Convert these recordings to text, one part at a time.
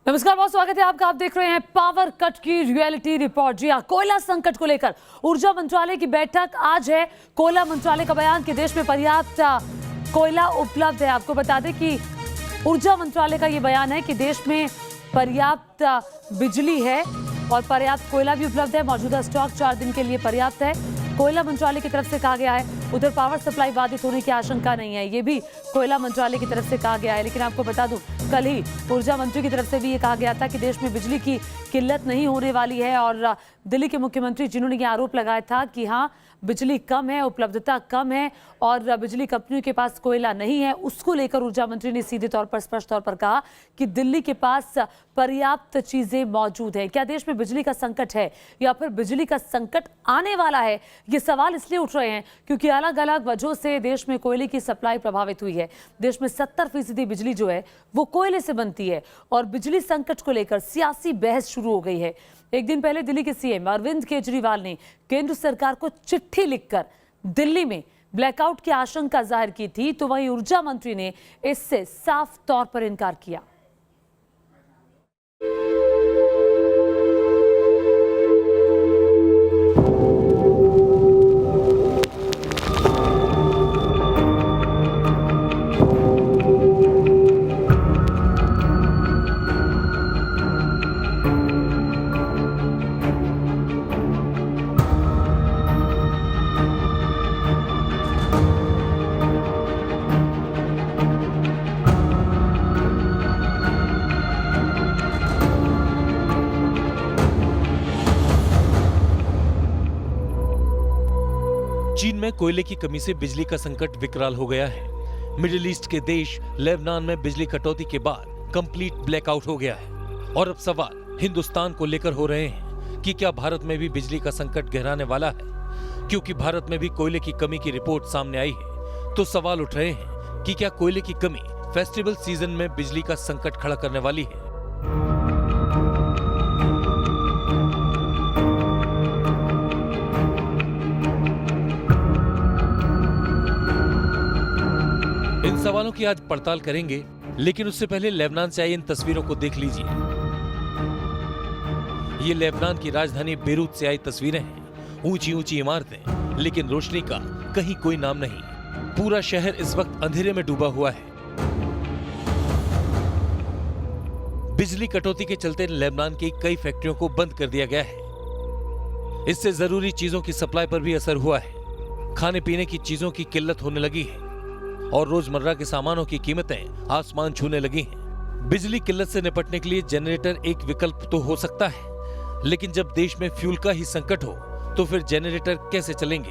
नमस्कार, बहुत स्वागत है आपका। आप देख रहे हैं पावर कट की रियलिटी रिपोर्ट। जी हाँ, कोयला संकट को लेकर ऊर्जा मंत्रालय की बैठक आज है। कोयला मंत्रालय का बयान कि देश में पर्याप्त कोयला उपलब्ध है। आपको बता दें कि ऊर्जा मंत्रालय का ये बयान है कि देश में पर्याप्त बिजली है और पर्याप्त कोयला भी उपलब्ध है। मौजूदा स्टॉक 4 दिन के लिए पर्याप्त है, कोयला मंत्रालय की तरफ से कहा गया है। उधर पावर सप्लाई बाधित होने की आशंका नहीं है, ये भी कोयला मंत्रालय की तरफ से कहा गया है। लेकिन आपको बता दूं, कल ही ऊर्जा मंत्री की तरफ से भी ये कहा गया था कि देश में बिजली की किल्लत नहीं होने वाली है। और दिल्ली के मुख्यमंत्री जिन्होंने ये आरोप लगाया था कि हाँ, बिजली कम है, उपलब्धता कम है और बिजली कंपनियों के पास कोयला नहीं है, उसको लेकर ऊर्जा मंत्री ने सीधे तौर पर स्पष्ट तौर पर कहा कि दिल्ली के पास पर्याप्त चीजें मौजूद है। क्या देश में बिजली का संकट है या फिर बिजली का संकट आने वाला है? ये सवाल इसलिए उठ रहे हैं क्योंकि अलग अलग वजहों से देश में कोयले की सप्लाई प्रभावित हुई है। देश में 70% बिजली जो है वो कोयले से बनती है और बिजली संकट को लेकर सियासी बहस शुरू हो गई है। एक दिन पहले दिल्ली के सीएम अरविंद केजरीवाल ने केंद्र सरकार को चिट्ठी लिखकर दिल्ली में ब्लैकआउट की आशंका जाहिर की थी, तो वहीं ऊर्जा मंत्री ने इससे साफ तौर पर इनकार किया। चीन में कोयले की कमी से बिजली का संकट विकराल हो गया है। मिडिल ईस्ट के देश लेबनान में बिजली कटौती के बाद कंप्लीट ब्लैकआउट हो गया है और अब सवाल हिंदुस्तान को लेकर हो रहे हैं कि क्या भारत में भी बिजली का संकट गहराने वाला है। क्योंकि भारत में भी कोयले की कमी की रिपोर्ट सामने आई है, तो सवाल उठ रहे हैं कि क्या कोयले की कमी फेस्टिवल सीजन में बिजली का संकट खड़ा करने वाली है। इन सवालों की आज पड़ताल करेंगे, लेकिन उससे पहले लेबनान से आई इन तस्वीरों को देख लीजिए। ये लेबनान की राजधानी बेरूत से आई तस्वीरें हैं। ऊंची ऊंची इमारतें, लेकिन रोशनी का कहीं कोई नाम नहीं। पूरा शहर इस वक्त अंधेरे में डूबा हुआ है। बिजली कटौती के चलते लेबनान की कई फैक्ट्रियों को बंद कर दिया गया है। इससे जरूरी चीजों की सप्लाई पर भी असर हुआ है। खाने पीने की चीजों की किल्लत होने लगी है और रोजमर्रा के सामानों की कीमतें आसमान छूने लगी हैं। बिजली किल्लत से निपटने के लिए जनरेटर एक विकल्प तो हो सकता है, लेकिन जब देश में फ्यूल का ही संकट हो तो फिर जनरेटर कैसे चलेंगे।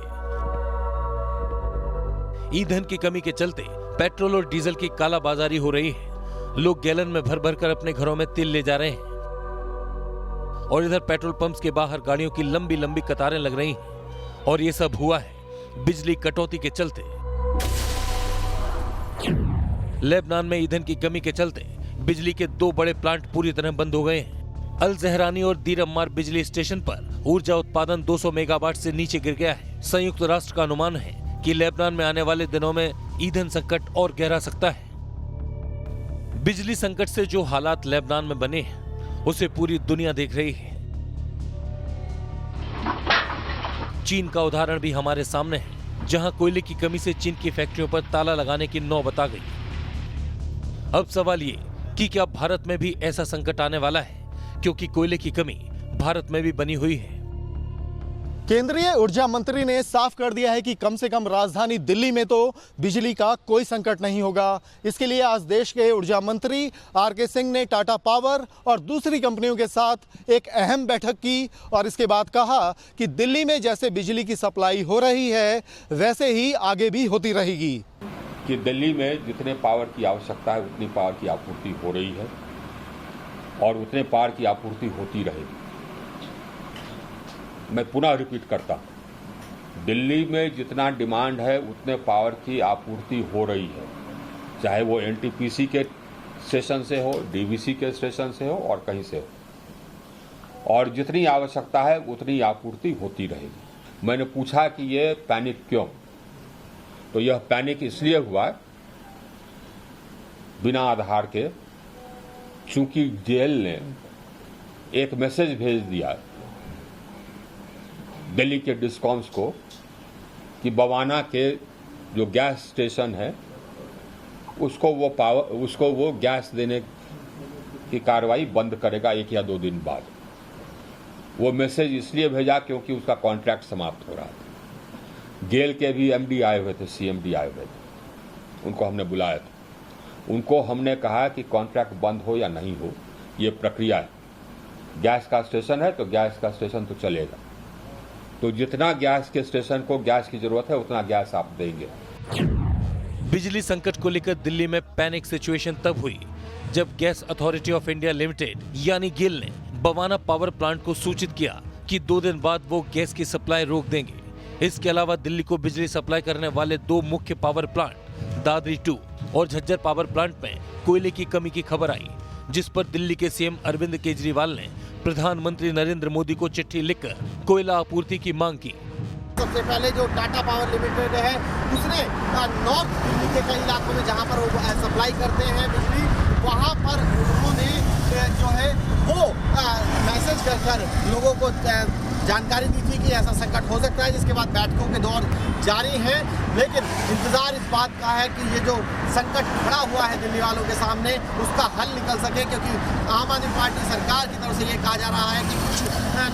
ईंधन की कमी के चलते पेट्रोल और डीजल की कालाबाजारी हो रही है। लोग गैलन में भर भर कर अपने घरों में तेल ले जा रहे हैं और इधर पेट्रोल पंप्स के बाहर गाड़ियों की लंबी लंबी कतारें लग रही हैं। और ये सब हुआ है बिजली कटौती के चलते। लेबनान में ईंधन की कमी के चलते बिजली के 2 बड़े प्लांट पूरी तरह बंद हो गए हैं। अल जहरानी और दीर अम्मार बिजली स्टेशन पर ऊर्जा उत्पादन 200 मेगावाट से नीचे गिर गया है। संयुक्त राष्ट्र का अनुमान है कि लेबनान में आने वाले दिनों में ईंधन संकट और गहरा सकता है। बिजली संकट से जो हालात लेबनान में बने हैं, उसे पूरी दुनिया देख रही है। चीन का उदाहरण भी हमारे सामने है, जहां कोयले की कमी से चीन की फैक्ट्रियों पर ताला लगाने की नौबत आ गई। अब सवाल ये कि क्या भारत में भी ऐसा संकट आने वाला है, क्योंकि कोयले की कमी भारत में भी बनी हुई है। केंद्रीय ऊर्जा मंत्री ने साफ कर दिया है कि कम से कम राजधानी दिल्ली में तो बिजली का कोई संकट नहीं होगा। इसके लिए आज देश के ऊर्जा मंत्री आर.के. सिंह ने टाटा पावर और दूसरी कंपनियों के साथ एक अहम बैठक की और इसके बाद कहा कि दिल्ली में जैसे बिजली की सप्लाई हो रही है, वैसे ही आगे भी होती रहेगी। कि दिल्ली में जितने पावर की आवश्यकता है उतनी पावर की आपूर्ति हो रही है और उतने पावर की आपूर्ति होती रहेगी। मैं पुनः रिपीट करता हूँ, दिल्ली में जितना डिमांड है उतने पावर की आपूर्ति हो रही है, चाहे वो एनटीपीसी के स्टेशन से हो, डीवीसी के स्टेशन से हो और कहीं से हो, और जितनी आवश्यकता है उतनी आपूर्ति होती रहेगी। मैंने पूछा कि ये पैनिक क्यों, तो यह पैनिक इसलिए हुआ बिना आधार के चूंकि जेल ने एक मैसेज भेज दिया दिल्ली के डिस्कॉम्स को कि बवाना के जो गैस स्टेशन है उसको वो गैस देने की कार्रवाई बंद करेगा 1 या 2 दिन बाद। वो मैसेज इसलिए भेजा क्योंकि उसका कॉन्ट्रैक्ट समाप्त हो रहा था। गेल के भी एमडी आए हुए थे, सीएमडी आए हुए थे, उनको हमने बुलाया था। उनको हमने कहा कि कॉन्ट्रैक्ट बंद हो या नहीं हो, ये प्रक्रिया है। गैस का स्टेशन है तो गैस का स्टेशन तो चलेगा, तो जितना गैस के स्टेशन को गैस की जरूरत है उतना गैस आप देंगे। बिजली संकट को लेकर दिल्ली में पैनिक सिचुएशन तब हुई जब gas authority of India limited यानी गेल ने बवाना पावर प्लांट को सूचित किया कि 2 दिन बाद वो गैस की सप्लाई रोक देंगे। इसके अलावा दिल्ली को बिजली सप्लाई करने वाले 2 मुख्य पावर प्लांट दादरी 2 और झज्जर पावर प्लांट में कोयले की कमी की खबर आई, जिस पर दिल्ली के सीएम अरविंद केजरीवाल ने प्रधानमंत्री नरेंद्र मोदी को चिट्ठी लिखकर कोयला आपूर्ति की मांग की। सबसे पहले जो टाटा पावर लिमिटेड है उसने नॉर्थ दिल्ली के कई इलाकों में जहां पर वो सप्लाई करते हैं बिजली, वहां पर उन्होंने जो है वो मैसेज कर लोगों को जानकारी दी थी कि ऐसा संकट हो सकता है, जिसके बाद बैठकों के दौर जारी है। लेकिन इंतजार इस बात का है कि ये जो संकट खड़ा हुआ है दिल्ली वालों के सामने उसका हल निकल सके, क्योंकि आम आदमी पार्टी सरकार की तरफ से ये कहा जा रहा है कि कुछ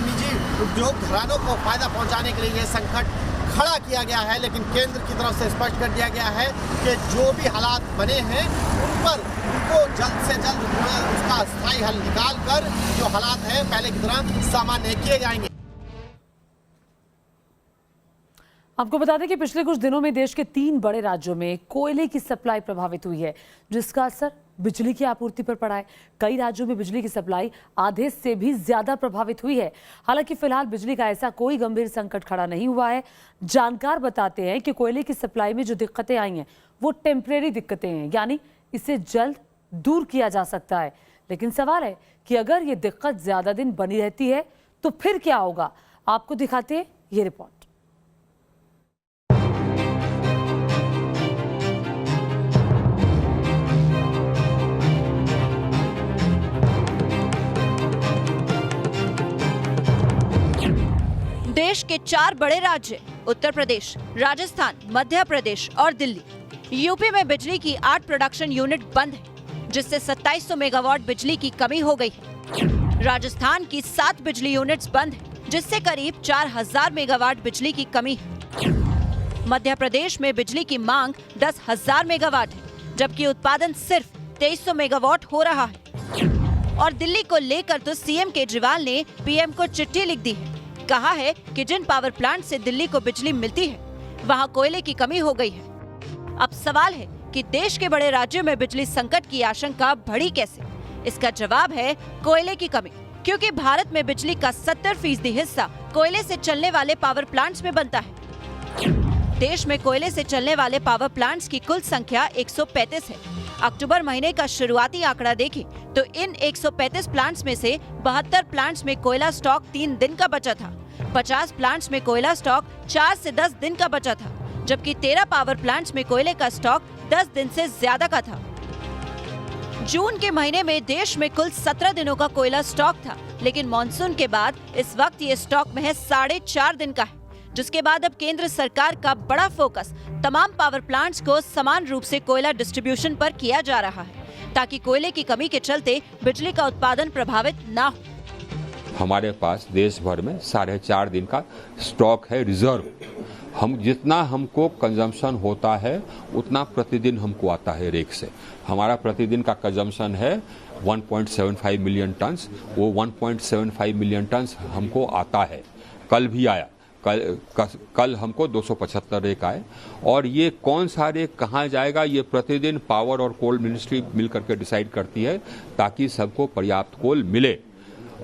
निजी उद्योग घरानों को फायदा पहुंचाने के लिए ये संकट खड़ा किया गया है। लेकिन केंद्र की तरफ से स्पष्ट कर दिया गया है कि जो भी हालात बने हैं उन पर उनको जल्द से जल्द उसका स्थायी हल निकाल कर जो हालात है पहले की तरह सामान्य किए जाएंगे। आपको बता दें कि पिछले कुछ दिनों में देश के 3 बड़े राज्यों में कोयले की सप्लाई प्रभावित हुई है, जिसका असर बिजली की आपूर्ति पर पड़ा है। कई राज्यों में बिजली की सप्लाई आधे से भी ज्यादा प्रभावित हुई है। हालांकि फिलहाल बिजली का ऐसा कोई गंभीर संकट खड़ा नहीं हुआ है। जानकार बताते हैं कि कोयले की सप्लाई में जो दिक्कतें आई हैं वो टेम्परेरी दिक्कतें हैं, यानी इसे जल्द दूर किया जा सकता है। लेकिन सवाल है कि अगर ये दिक्कत ज्यादा दिन बनी रहती है तो फिर क्या होगा। आपको दिखाते हैं ये रिपोर्ट। देश के 4 बड़े राज्य उत्तर प्रदेश, राजस्थान, मध्य प्रदेश और दिल्ली। यूपी में बिजली की 8 प्रोडक्शन यूनिट बंद है, जिससे 2700 मेगावाट बिजली की कमी हो गई है। राजस्थान की 7 बिजली यूनिट्स बंद है, जिससे करीब 4000 मेगावाट बिजली की कमी है। मध्य प्रदेश में बिजली की मांग 10,000 मेगावाट है, जबकि उत्पादन सिर्फ 2300 मेगावाट हो रहा है। और दिल्ली को लेकर तो सीएम केजरीवाल ने पीएम को चिट्ठी लिख दी है। कहा है कि जिन पावर प्लांट से दिल्ली को बिजली मिलती है वहां कोयले की कमी हो गई है। अब सवाल है कि देश के बड़े राज्यों में बिजली संकट की आशंका बढ़ी कैसे। इसका जवाब है कोयले की कमी, क्योंकि भारत में बिजली का 70% हिस्सा कोयले से चलने वाले पावर प्लांट्स में बनता है। देश में कोयले से चलने वाले पावर प्लांट्स की कुल संख्या 135 है। अक्टूबर महीने का शुरुआती आंकड़ा देखें तो इन 135 प्लांट्स में से 72 प्लांट्स में कोयला स्टॉक 3 दिन का बचा था। 50 प्लांट्स में कोयला स्टॉक 4 से 10 दिन का बचा था, जबकि 13 पावर प्लांट्स में कोयले का स्टॉक 10 दिन से ज्यादा का था। जून के महीने में देश में कुल 17 दिनों का कोयला स्टॉक था, लेकिन मॉनसून के बाद इस वक्त ये स्टॉक महज 4.5 दिन का है, जिसके बाद अब केंद्र सरकार का बड़ा फोकस तमाम पावर प्लांट्स को समान रूप से कोयला डिस्ट्रीब्यूशन पर किया जा रहा है, ताकि कोयले की कमी के चलते बिजली का उत्पादन प्रभावित ना हो। हमारे पास देश भर में 4.5 दिन का स्टॉक है रिजर्व। हम जितना हमको कंजम्पशन होता है उतना प्रतिदिन हमको आता है रेक से। हमारा प्रतिदिन का कंजम्पशन है 1.75 मिलियन टन्स। वो 1.75 मिलियन टन्स हमको आता है। कल भी आया, कल हमको 275 रेक आए। और ये कौन सा रेक कहाँ जाएगा ये प्रतिदिन पावर और कोल मिनिस्ट्री मिल करके डिसाइड करती है, ताकि सबको पर्याप्त कोल मिले।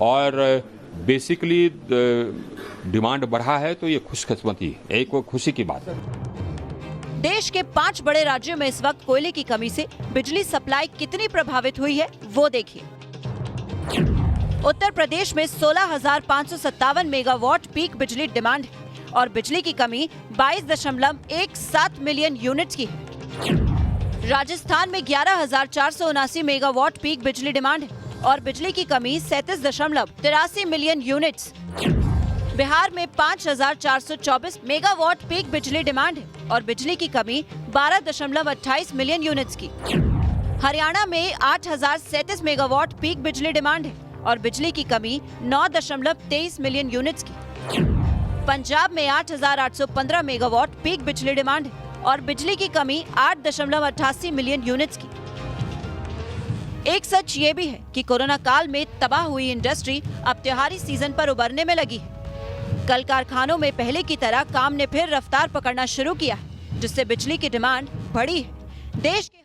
और बेसिकली डिमांड बढ़ा है तो ये खुशकिस्मती है, एक खुशी की बात है। देश के 5 बड़े राज्यों में इस वक्त कोयले की कमी से बिजली सप्लाई कितनी प्रभावित हुई है वो देखिए। उत्तर प्रदेश में 16,557 मेगावाट पीक बिजली डिमांड है और बिजली की कमी 22.17 मिलियन यूनिट्स की है। राजस्थान में 11,479 मेगावाट पीक बिजली डिमांड है और बिजली की कमी 37.83 मिलियन यूनिट्स। बिहार में 5,424 मेगावाट पीक बिजली डिमांड है और बिजली की कमी 12.28 मिलियन यूनिट्स की। हरियाणा में 8,037 मेगावाट पीक बिजली डिमांड है और बिजली की कमी 9.23 मिलियन यूनिट्स की। पंजाब में 8,815 मेगावाट पीक बिजली डिमांड है और बिजली की कमी 8.88 मिलियन यूनिट्स की। एक सच ये भी है कि कोरोना काल में तबाह हुई इंडस्ट्री अब त्योहारी सीजन पर उबरने में लगी है। कल कारखानों में पहले की तरह काम ने फिर रफ्तार पकड़ना शुरू किया है, जिससे बिजली की डिमांड बढ़ी है। देश के